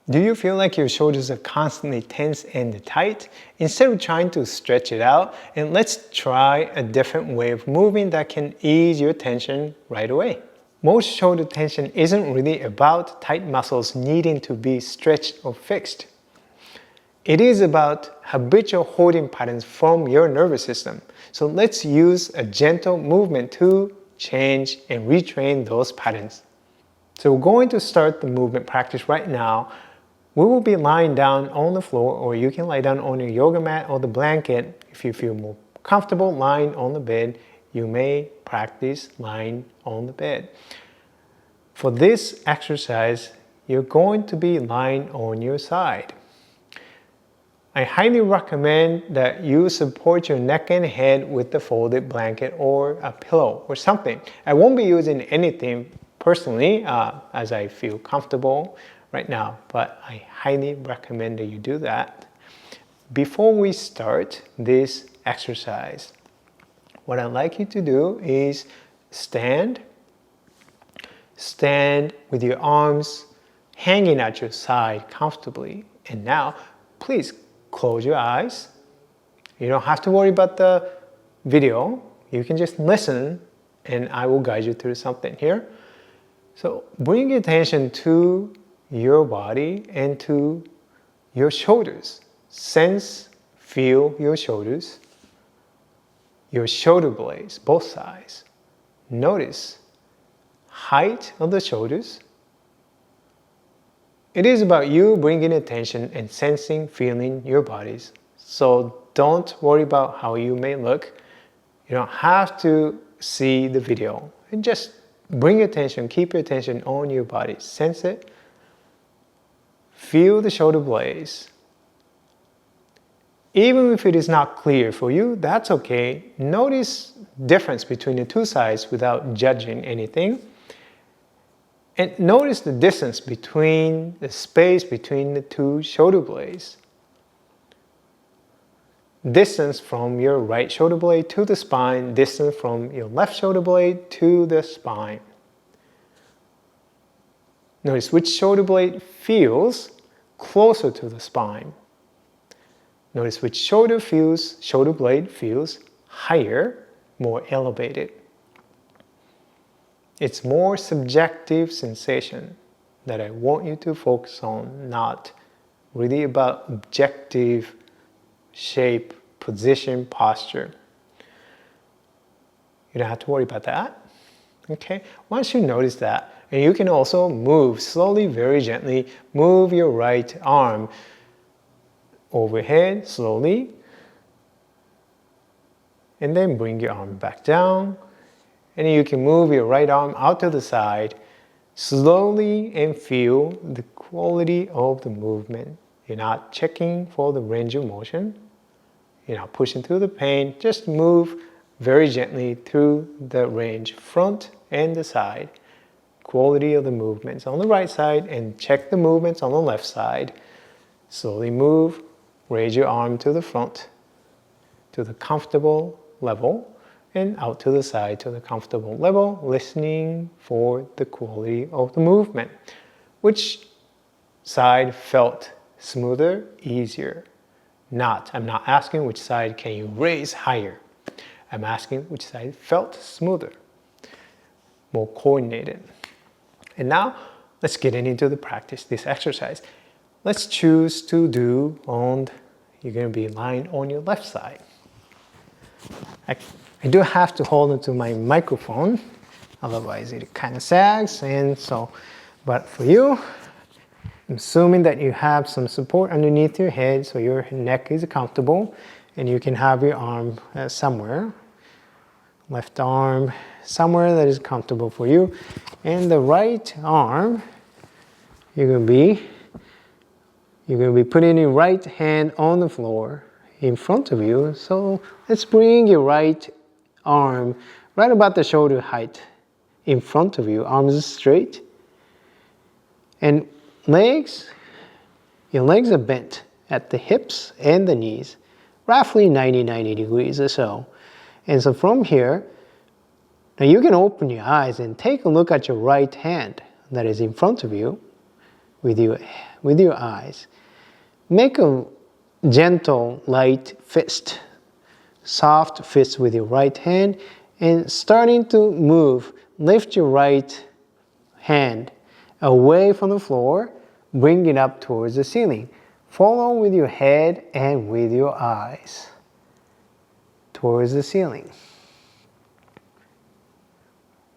Do you feel like your shoulders are constantly tense and tight? Instead of trying to stretch it out, and let's try a different way of moving that can ease your tension right away. Most shoulder tension isn't really about tight muscles needing to be stretched or fixed. It is about habitual holding patterns from your nervous system. So let's use a gentle movement to change and retrain those patterns. So we're going to start the movement practice right now. We will be lying down on the floor, or you can lie down on your yoga mat or the blanket. If you feel more comfortable lying on the bed, you may practice lying on the bed. For this exercise, you're going to be lying on your side. I highly recommend that you support your neck and head with a folded blanket or a pillow or something. I won't be using anything personally as I feel comfortable right now, but I highly recommend that you do that. Before we start this exercise, what I'd like you to do is stand with your arms hanging at your side comfortably. And now, please close your eyes. You don't have to worry about the video. You can just listen and I will guide you through something here. So bring your attention to your body and to your shoulders. Sense, feel your shoulders, your shoulder blades, both sides. Notice height of the shoulders. It is about you bringing attention and sensing, feeling your bodies. So don't worry about how you may look. You don't have to see the video. And just bring attention, keep your attention on your body. Sense it. Feel the shoulder blades. Even if it is not clear for you, that's okay. Notice difference between the two sides without judging anything. And notice the distance between the space between the two shoulder blades. Distance from your right shoulder blade to the spine, distance from your left shoulder blade to the spine. Notice which shoulder blade feels closer to the spine. Notice which shoulder blade feels higher, more elevated. It's more subjective sensation that I want you to focus on, not really about objective shape, position, posture. You don't have to worry about that. Okay? Once you notice that, and you can also move slowly, very gently, move your right arm overhead slowly, and then bring your arm back down, and you can move your right arm out to the side slowly and feel the quality of the movement. You're not checking for the range of motion. You're not pushing through the pain. Just move very gently through the range, front and the side. Quality of the movements on the right side, and check the movements on the left side. Slowly move, raise your arm to the front, to the comfortable level, and out to the side to the comfortable level, listening for the quality of the movement. Which side felt smoother, easier? I'm not asking which side can you raise higher. I'm asking which side felt smoother, more coordinated. And now, let's get into the practice, this exercise. Let's choose to do you're going to be lying on your left side. I do have to hold onto my microphone, otherwise it kind of sags. But for you, I'm assuming that you have some support underneath your head so your neck is comfortable, and you can have your arm somewhere, left arm somewhere that is comfortable for you. And the right arm, you're going to be putting your right hand on the floor in front of you. So let's bring your right arm right about the shoulder height in front of you, arms straight. And your legs are bent at the hips and the knees, roughly 90 degrees or so. And so from here, now you can open your eyes and take a look at your right hand that is in front of you. with your eyes. Make a gentle, light fist, soft fist with your right hand, and starting to move, lift your right hand away from the floor, bring it up towards the ceiling. Follow with your head and with your eyes towards the ceiling.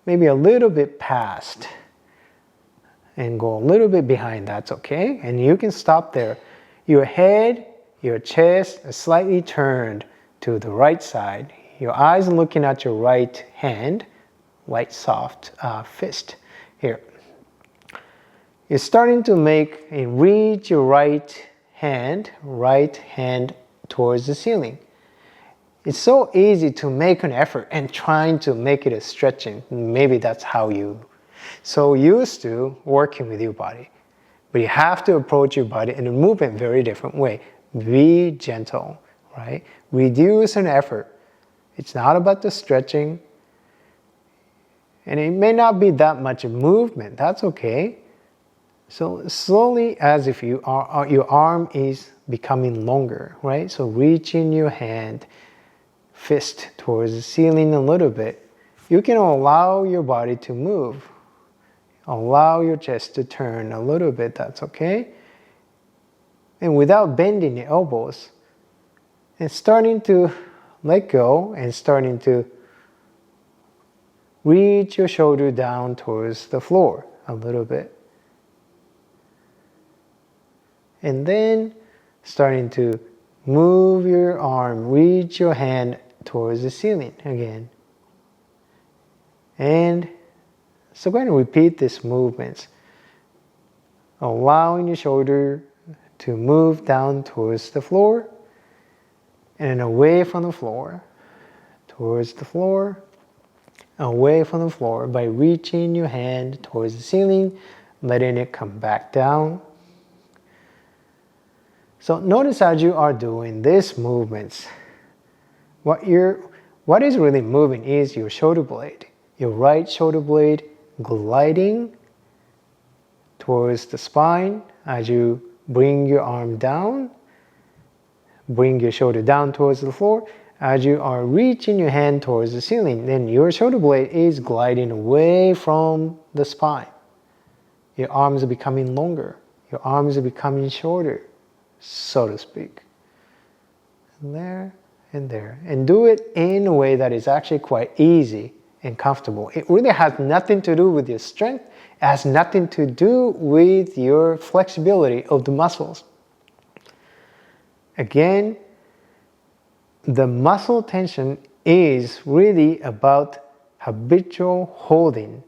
Maybe a little bit past and go a little bit behind, that's okay. And you can stop there. Your head, your chest is slightly turned to the right side. Your eyes are looking at your right hand, light soft fist here. You're starting to make and reach your right hand towards the ceiling. It's so easy to make an effort and trying to make it a stretching. Maybe that's how you so used to working with your body. But you have to approach your body in a movement very different way. Be gentle, right? Reduce an effort. It's not about the stretching. And it may not be that much of movement. That's okay. So slowly, as if your arm is becoming longer, right? So reaching your hand, fist towards the ceiling a little bit. You can allow your body to move. Allow your chest to turn a little bit, that's okay. And without bending the elbows, and starting to let go and starting to reach your shoulder down towards the floor a little bit. And then starting to move your arm, reach your hand towards the ceiling again. And so go ahead and repeat these movements. Allowing your shoulder to move down towards the floor and then away from the floor, towards the floor, away from the floor by reaching your hand towards the ceiling, letting it come back down. So notice as you are doing these movements, what is really moving is your shoulder blade. Your right shoulder blade gliding towards the spine as you bring your arm down, bring your shoulder down towards the floor. As you are reaching your hand towards the ceiling, then your shoulder blade is gliding away from the spine. Your arms are becoming longer. Your arms are becoming shorter, so to speak. And there and there. And do it in a way that is actually quite easy and comfortable. It really has nothing to do with your strength. It has nothing to do with your flexibility of the muscles. Again, the muscle tension is really about habitual holding.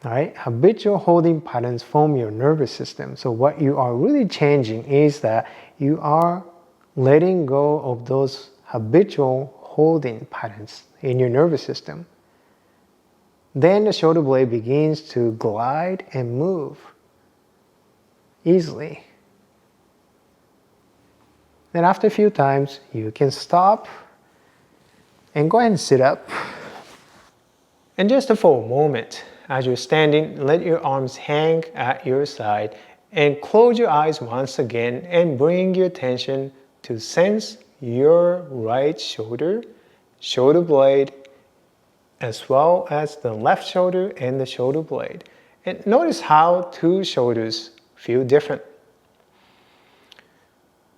All right? Habitual holding patterns form your nervous system. So what you are really changing is that you are letting go of those habitual holding patterns in your nervous system. Then the shoulder blade begins to glide and move easily. Then after a few times, you can stop and go ahead and sit up. And just for a moment, as you're standing, let your arms hang at your side and close your eyes once again and bring your attention to sense your right shoulder, shoulder blade, as well as the left shoulder and the shoulder blade. And notice how two shoulders feel different.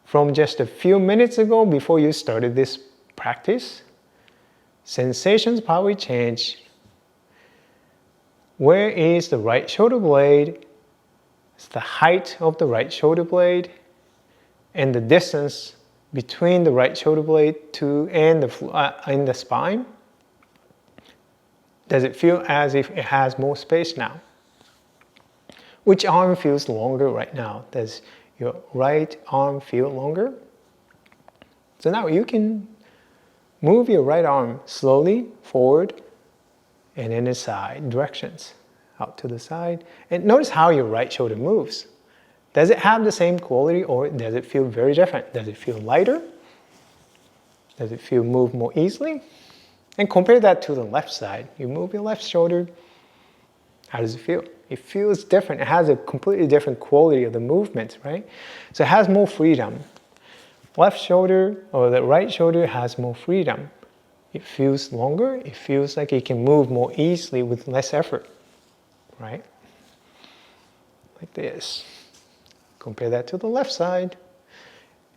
From just a few minutes ago before you started this practice, sensations probably change. Where is the right shoulder blade? It's the height of the right shoulder blade and the distance between the right shoulder blade and the spine. Does it feel as if it has more space now? Which arm feels longer right now? Does your right arm feel longer? So now you can move your right arm slowly forward and in the side directions, out to the side. And notice how your right shoulder moves. Does it have the same quality or does it feel very different? Does it feel lighter? Does it feel move more easily? And compare that to the left side. You move your left shoulder. How does it feel? It feels different. It has a completely different quality of the movement, right? So it has more freedom. Left shoulder or the right shoulder has more freedom. It feels longer. It feels like it can move more easily with less effort, right? Like this. Compare that to the left side.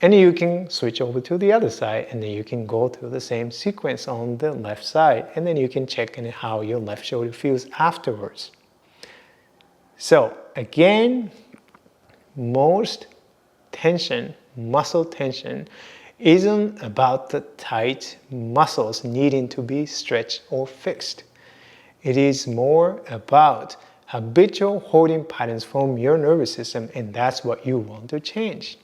And you can switch over to the other side, and then you can go through the same sequence on the left side, and then you can check in how your left shoulder feels afterwards. So again, most tension, muscle tension, isn't about the tight muscles needing to be stretched or fixed. It is more about habitual holding patterns from your nervous system, and that's what you want to change.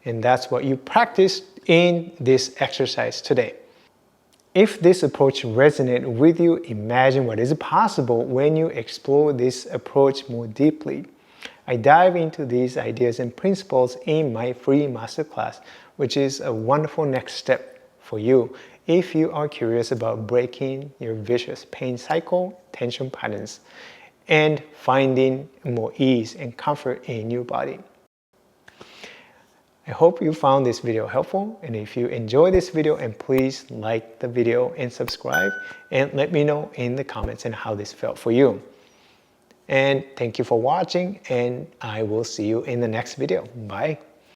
And that's what you practiced in this exercise today. If this approach resonated with you, imagine what is possible when you explore this approach more deeply. I dive into these ideas and principles in my free masterclass, which is a wonderful next step for you if you are curious about breaking your vicious pain cycle, tension patterns, and finding more ease and comfort in your body. I hope you found this video helpful, and if you enjoyed this video, and please like the video and subscribe, and let me know in the comments and how this felt for you. And thank you for watching, and I will see you in the next video. Bye.